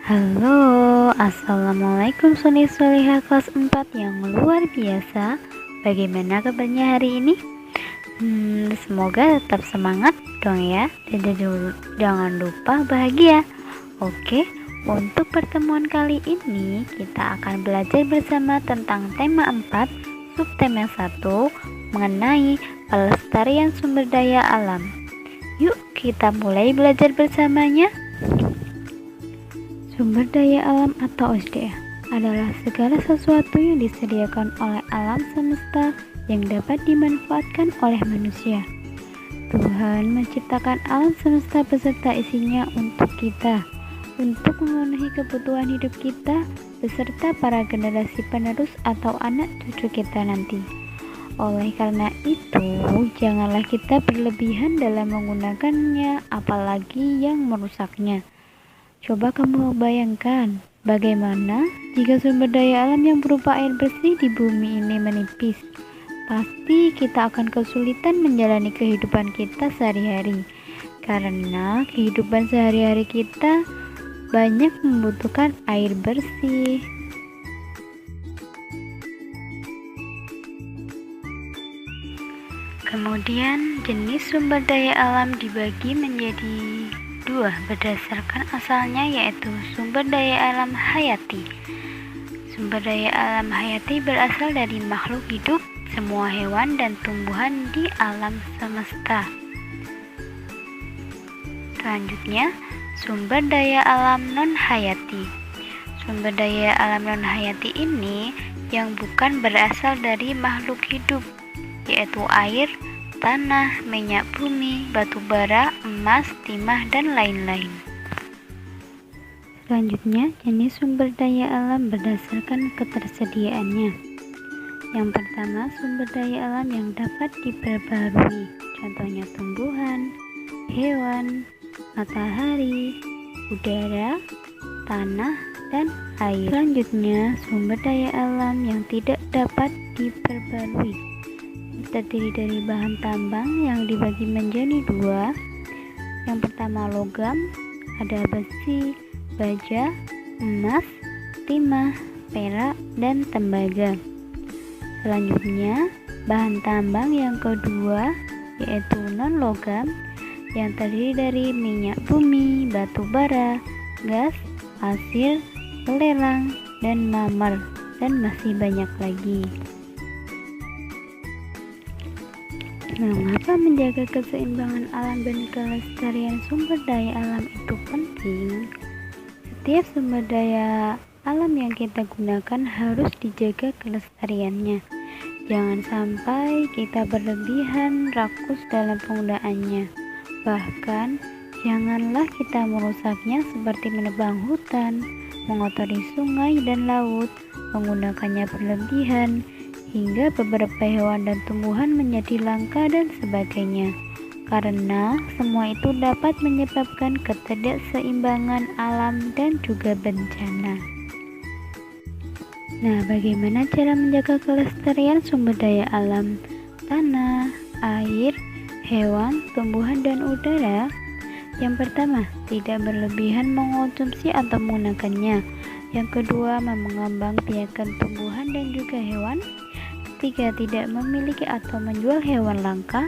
Halo, Assalamualaikum Suni Solihah kelas 4 yang luar biasa. Bagaimana kabarnya hari ini? Semoga tetap semangat dong ya. Dan jangan lupa bahagia. Oke, untuk pertemuan kali ini kita akan belajar bersama tentang tema 4, subtema 1, mengenai pelestarian sumber daya alam. Yuk kita mulai belajar bersamanya. Sumber daya alam atau SDA adalah segala sesuatu yang disediakan oleh alam semesta yang dapat dimanfaatkan oleh manusia. Tuhan menciptakan alam semesta beserta isinya untuk kita, untuk memenuhi kebutuhan hidup kita, beserta para generasi penerus atau anak cucu kita nanti. Oleh karena itu, janganlah kita berlebihan dalam menggunakannya, apalagi yang merusaknya. Coba kamu bayangkan, bagaimana jika sumber daya alam yang berupa air bersih di bumi ini menipis? Pasti kita akan kesulitan menjalani kehidupan kita sehari-hari, karena kehidupan sehari-hari kita banyak membutuhkan air bersih. Kemudian, jenis sumber daya alam dibagi menjadi dua berdasarkan asalnya, yaitu sumber daya alam hayati. Sumber daya alam hayati berasal dari makhluk hidup, semua hewan dan tumbuhan di alam semesta. Selanjutnya, sumber daya alam non-hayati. Sumber daya alam non-hayati ini yang bukan berasal dari makhluk hidup, yaitu air, tanah, minyak bumi, batu bara, emas, timah, dan lain-lain. Selanjutnya, jenis sumber daya alam berdasarkan ketersediaannya. Yang pertama, sumber daya alam yang dapat diperbarui, contohnya tumbuhan, hewan, matahari, udara, tanah, dan air. Selanjutnya, sumber daya alam yang tidak dapat diperbarui terdiri dari bahan tambang yang dibagi menjadi dua. Yang pertama logam, ada besi, baja, emas, timah, perak, dan tembaga. Selanjutnya, bahan tambang yang kedua yaitu non-logam yang terdiri dari minyak bumi, batu bara, gas, pasir, belerang, dan marmer, dan masih banyak lagi. Mengapa menjaga keseimbangan alam dan kelestarian sumber daya alam itu penting? Setiap sumber daya alam yang kita gunakan harus dijaga kelestariannya. Jangan sampai kita berlebihan rakus dalam penggunaannya. Bahkan, janganlah kita merusaknya seperti menebang hutan, mengotori sungai dan laut, menggunakannya berlebihan, hingga beberapa hewan dan tumbuhan menjadi langka dan sebagainya, karena semua itu dapat menyebabkan ketidakseimbangan alam dan juga bencana. Nah, bagaimana cara menjaga kelestarian sumber daya alam tanah, air, hewan, tumbuhan, dan udara? Yang pertama, tidak berlebihan mengonsumsi atau menggunakannya. Yang kedua, mengembangbiakan tumbuhan dan juga hewan. 3. Tidak memiliki atau menjual hewan langka.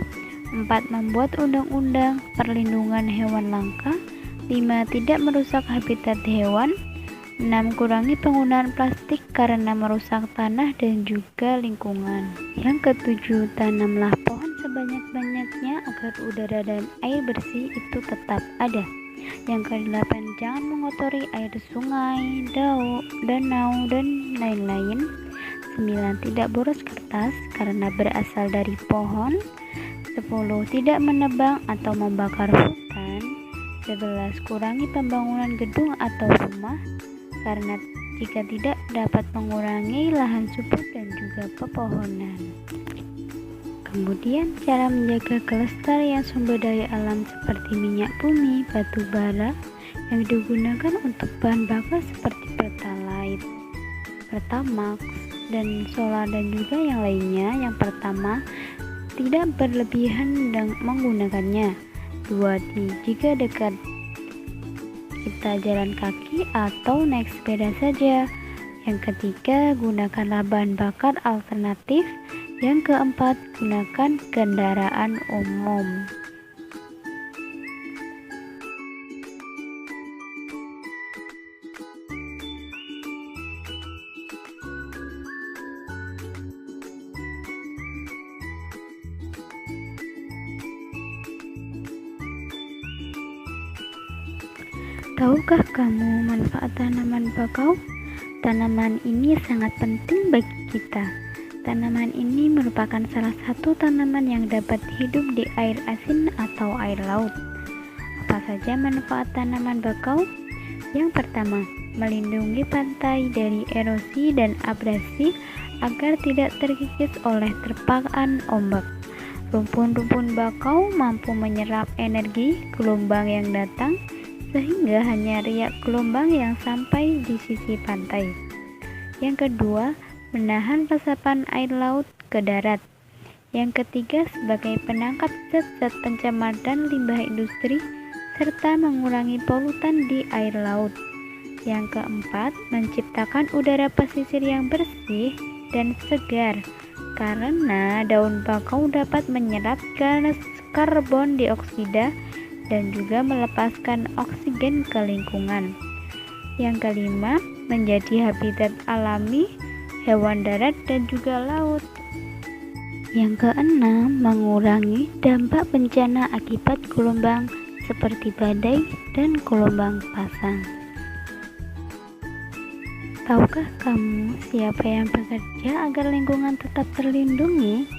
4. Membuat undang-undang perlindungan hewan langka. 5. Tidak merusak habitat hewan. 6. Kurangi penggunaan plastik karena merusak tanah dan juga lingkungan. Yang ketujuh, tanamlah pohon sebanyak-banyaknya agar udara dan air bersih itu tetap ada. Yang kedelapan, jangan mengotori air sungai, danau, dan lain-lain. 9. Tidak boros kertas karena berasal dari pohon. 10. Tidak menebang atau membakar hutan. 11. Kurangi pembangunan gedung atau rumah karena jika tidak dapat mengurangi lahan subur dan juga pepohonan. Kemudian cara menjaga kelestarian sumber daya alam seperti minyak bumi, batu bara yang digunakan untuk bahan bakar seperti pertalite, pertamax, dan solar dan juga yang lainnya. Yang pertama, tidak berlebihan dan menggunakannya. 2. Jika dekat mencipta jalan kaki atau naik sepeda saja. Yang ketiga, gunakanlah bahan bakar alternatif. Yang keempat, gunakan kendaraan umum. Tahukah kamu manfaat tanaman bakau? Tanaman ini sangat penting bagi kita. Tanaman ini merupakan salah satu tanaman yang dapat hidup di air asin atau air laut. Apa saja manfaat tanaman bakau? Yang pertama, melindungi pantai dari erosi dan abrasi agar tidak terkikis oleh terpaan ombak. Rumpun-rumpun bakau mampu menyerap energi gelombang yang datang, sehingga hanya riak gelombang yang sampai di sisi pantai. Yang kedua, menahan resapan air laut ke darat. Yang ketiga, sebagai penangkap zat-zat pencemar dan limbah industri, serta mengurangi polutan di air laut. Yang keempat, menciptakan udara pesisir yang bersih dan segar, karena daun bakau dapat menyerap gas karbon dioksida dan juga melepaskan oksigen ke lingkungan. Yang kelima, menjadi habitat alami hewan darat dan juga laut. Yang keenam, mengurangi dampak bencana akibat gelombang seperti badai dan gelombang pasang. Tahukah kamu siapa yang bekerja agar lingkungan tetap terlindungi?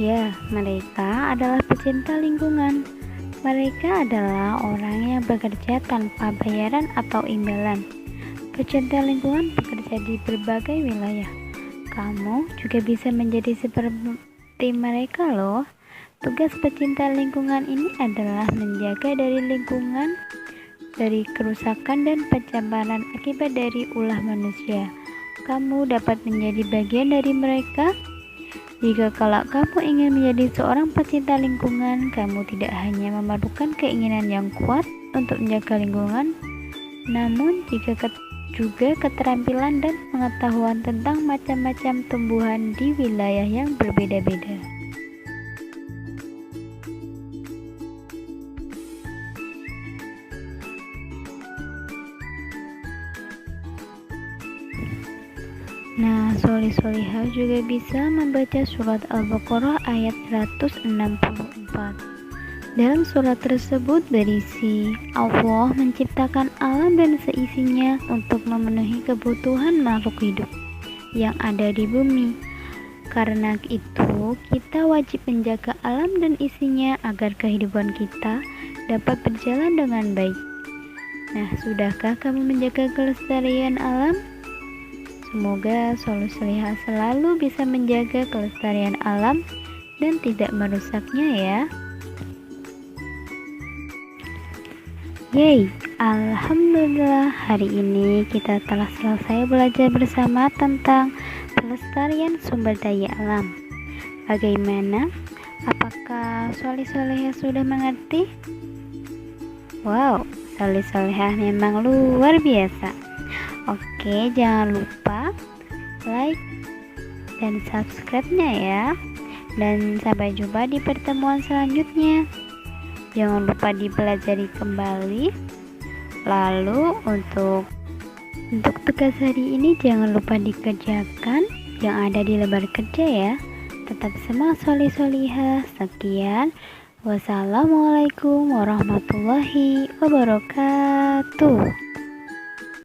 Ya, mereka adalah pecinta lingkungan. Mereka adalah orang yang bekerja tanpa bayaran atau imbalan. Pecinta lingkungan bekerja di berbagai wilayah. Kamu juga bisa menjadi seperti mereka loh. Tugas pecinta lingkungan ini adalah menjaga dari lingkungan, dari kerusakan dan pencemaran akibat dari ulah manusia. Kamu dapat menjadi bagian dari mereka. Jika kalau kamu ingin menjadi seorang pecinta lingkungan, kamu tidak hanya memerlukan keinginan yang kuat untuk menjaga lingkungan, namun juga keterampilan dan pengetahuan tentang macam-macam tumbuhan di wilayah yang berbeda-beda. Nah, solih-solihah juga bisa membaca surat Al-Baqarah ayat 164. Dalam surat tersebut berisi, Allah menciptakan alam dan seisinya untuk memenuhi kebutuhan makhluk hidup yang ada di bumi. Karena itu, kita wajib menjaga alam dan isinya agar kehidupan kita dapat berjalan dengan baik. Nah, sudahkah kamu menjaga kelestarian alam? Semoga solih-solihah selalu bisa menjaga kelestarian alam dan tidak merusaknya ya. Yeay, alhamdulillah hari ini kita telah selesai belajar bersama tentang pelestarian sumber daya alam. Bagaimana? Apakah solih-solihah sudah mengerti? Wow, solih-solihah memang luar biasa. Oke, jangan lupa like dan subscribe-nya ya. Dan sampai jumpa di pertemuan selanjutnya. Jangan lupa dipelajari kembali. Lalu untuk tugas hari ini jangan lupa dikerjakan yang ada di lembar kerja ya. Tetap semangat solih-solihah. Sekian. Wassalamualaikum warahmatullahi wabarakatuh.